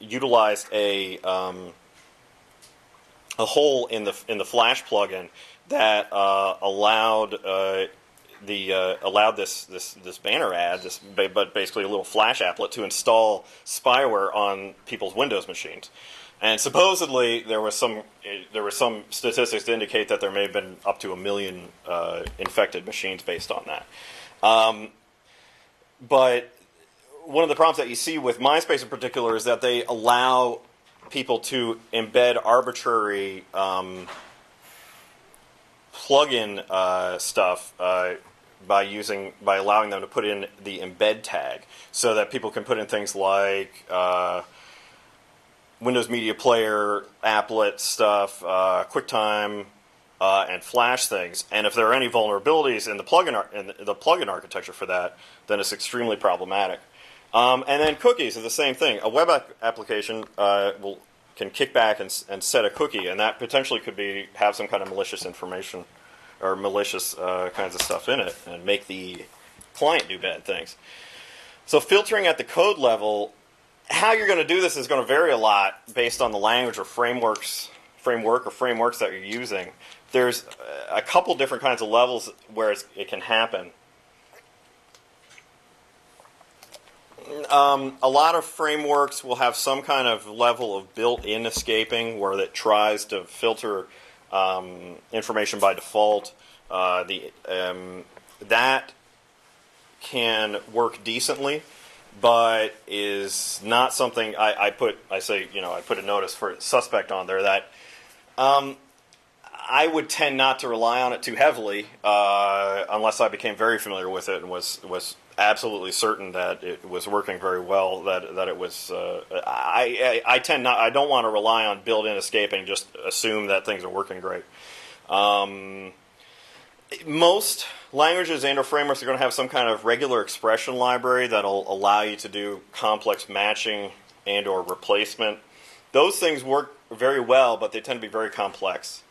utilized a hole in the Flash plugin that allowed this banner ad, but basically a little Flash applet to install spyware on people's Windows machines. And supposedly there was some statistics to indicate that there may have been up to 1 million infected machines based on that. But one of the problems that you see with MySpace in particular is that they allow people to embed arbitrary plugin stuff by allowing them to put in the embed tag, so that people can put in things like Windows Media Player, applet stuff, QuickTime, and Flash things. And if there are any vulnerabilities in the plugin architecture for that, then it's extremely problematic. And then cookies are the same thing. A web application can kick back and set a cookie, and that potentially could have some kind of malicious information or malicious kinds of stuff in it, and make the client do bad things. So filtering at the code level, how you're going to do this is going to vary a lot based on the language or framework that you're using. There's a couple different kinds of levels where it can happen. A lot of frameworks will have some kind of level of built-in escaping where it tries to filter information by default. That can work decently, but is not something I put a notice for suspect on there that I would tend not to rely on it too heavily unless I became very familiar with it and was absolutely certain that it was working very well. That it was. I don't want to rely on built-in escaping. Just assume that things are working great. Most languages and/or frameworks are going to have some kind of regular expression library that'll allow you to do complex matching and/or replacement. Those things work very well, but they tend to be very complex.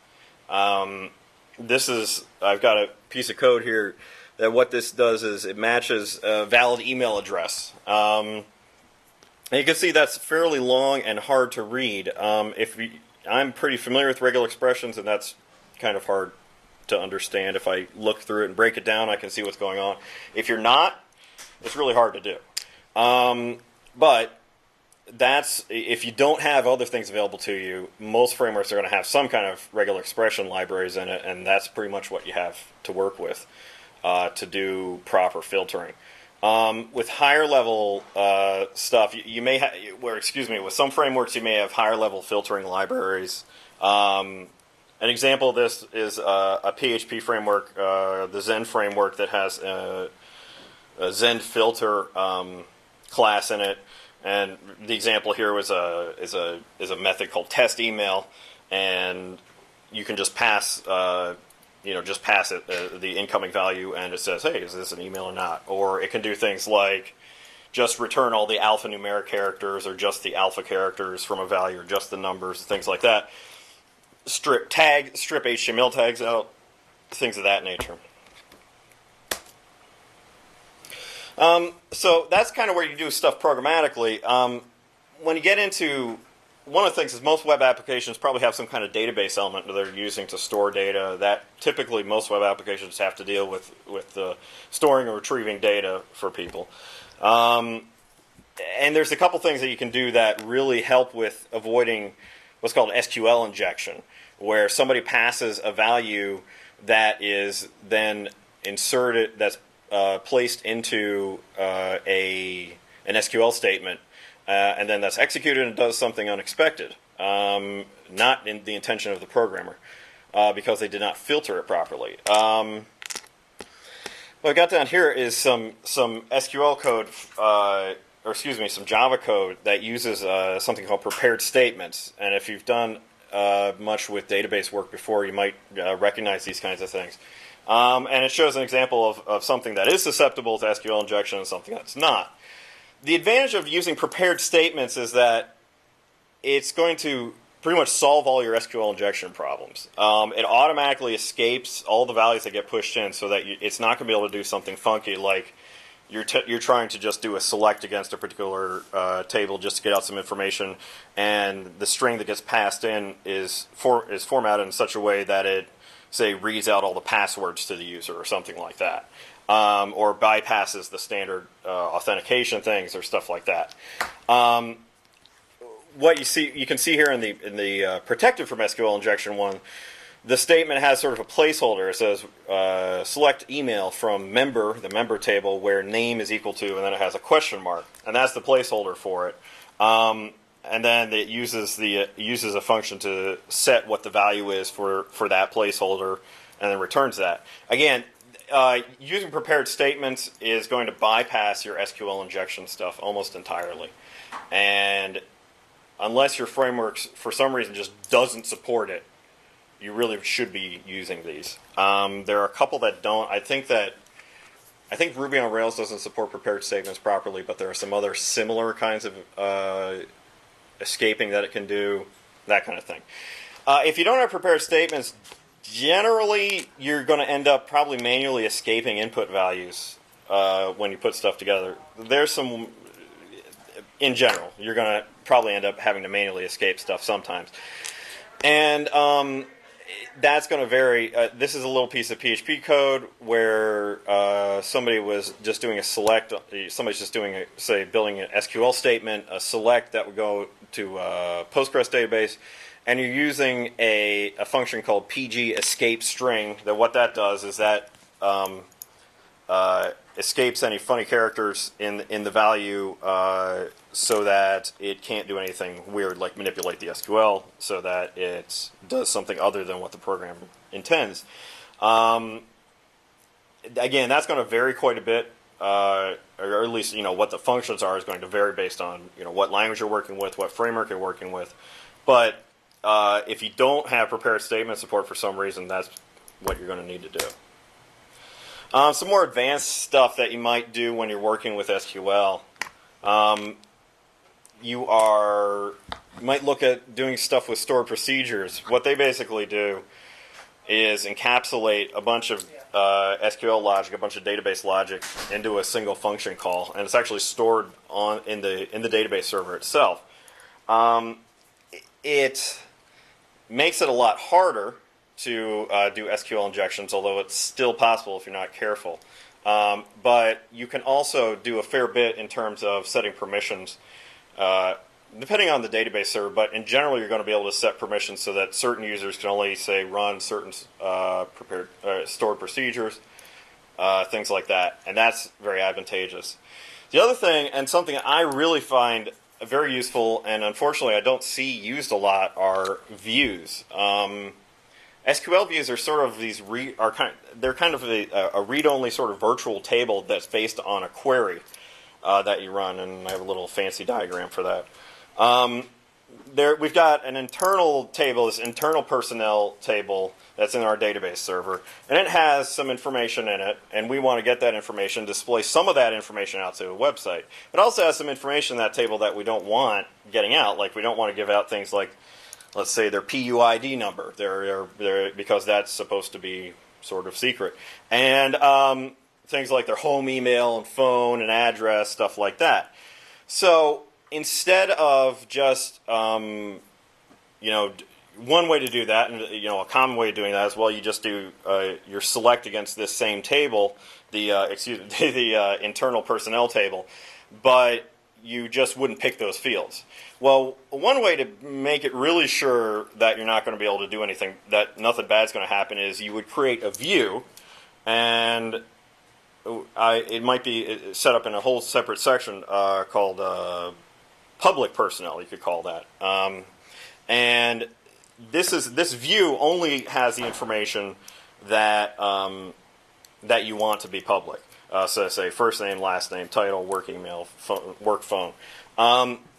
I've got a piece of code here that what this does is it matches a valid email address. And you can see that's fairly long and hard to read. I'm pretty familiar with regular expressions, and that's kind of hard to understand. If I look through it and break it down, I can see what's going on. If you're not, it's really hard to do. But if you don't have other things available to you, most frameworks are going to have some kind of regular expression libraries in it, and that's pretty much what you have to work with to do proper filtering. With higher level stuff, with some frameworks you may have higher level filtering libraries. An example of this is a PHP framework, the Zen framework, that has a Zen filter class in it. And the example here is a method called test email, and you can just pass it the incoming value, and it says, hey, is this an email or not? Or it can do things like just return all the alphanumeric characters, or just the alpha characters from a value, or just the numbers, things like that. Strip HTML tags out, things of that nature. So that's kind of where you do stuff programmatically. When you get into, one of the things is most web applications probably have some kind of database element that they're using to store data. That typically most web applications have to deal with storing or retrieving data for people. And there's a couple things that you can do that really help with avoiding what's called SQL injection, where somebody passes a value that is then inserted, that's placed into an SQL statement, and then that's executed and does something unexpected, not in the intention of the programmer, because they did not filter it properly. What I got down here is some SQL code, some Java code that uses something called prepared statements. And if you've done much with database work before, you might recognize these kinds of things. And it shows an example of something that is susceptible to SQL injection and something that's not. The advantage of using prepared statements is that it's going to pretty much solve all your SQL injection problems. It automatically escapes all the values that get pushed in, so that it's not going to be able to do something funky like, you're trying to just do a select against a particular table just to get out some information, and the string that gets passed in is formatted in such a way that it, say, reads out all the passwords to the user or something like that, or bypasses the standard authentication things or stuff like that. What you can see here in the protected from SQL injection one, the statement has sort of a placeholder. It says select email from member, the member table, where name is equal to, and then it has a question mark, and that's the placeholder for it. And then it uses a function to set what the value is for that placeholder, and then returns that. Again, using prepared statements is going to bypass your SQL injection stuff almost entirely, and unless your framework for some reason just doesn't support it, you really should be using these. There are a couple that don't. I think Ruby on Rails doesn't support prepared statements properly, but there are some other similar kinds of escaping that it can do, that kind of thing. If you don't have prepared statements, generally you're going to end up probably manually escaping input values when you put stuff together. There's some, in general, you're going to probably end up having to manually escape stuff sometimes. And that's going to vary. This is a little piece of PHP code where somebody was just doing a select. Somebody's just doing, building an SQL statement, a select that would go to a Postgres database, and you're using a function called PG escape string. That what that does is that escapes any funny characters in the value so that it can't do anything weird like manipulate the SQL so that it does something other than what the program intends. Again, that's going to vary quite a bit, or at least what the functions are is going to vary based on what language you're working with, what framework you're working with. But if you don't have prepared statement support for some reason, that's what you're going to need to do. Some more advanced stuff that you might do when you're working with SQL. You might look at doing stuff with stored procedures. What they basically do is encapsulate a bunch of SQL logic, a bunch of database logic into a single function call, and it's actually stored in the database server itself. It makes it a lot harder to do SQL injections, although it's still possible if you're not careful. But you can also do a fair bit in terms of setting permissions, depending on the database server. But in general, you're going to be able to set permissions so that certain users can only, say, run certain stored procedures, things like that. And that's very advantageous. The other thing, and something I really find very useful, and unfortunately I don't see used a lot, are views. SQL views are sort of they're kind of a read-only sort of virtual table that's based on a query that you run, and I have a little fancy diagram for that. We've got an internal table, this internal personnel table that's in our database server, and it has some information in it, and we want to get that information, display some of that information out to a website. It also has some information in that table that we don't want getting out, like we don't want to give out things like, let's say, their PUID number, because that's supposed to be sort of secret. And things like their home email and phone and address, stuff like that. So instead of just, one way to do that, and a common way of doing that is, well, you just do your select against this same table, the internal personnel table, but you just wouldn't pick those fields. Well, one way to make it really sure that you're not going to be able to do anything, that nothing bad's going to happen, is you would create a view, and it might be set up in a whole separate section called public personnel, you could call that. And this view only has the information that that you want to be public. So say first name, last name, title, work email, work phone.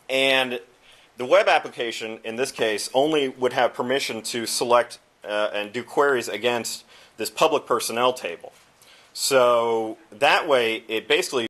And the web application, in this case, only would have permission to select and do queries against this public personnel table. So that way, it basically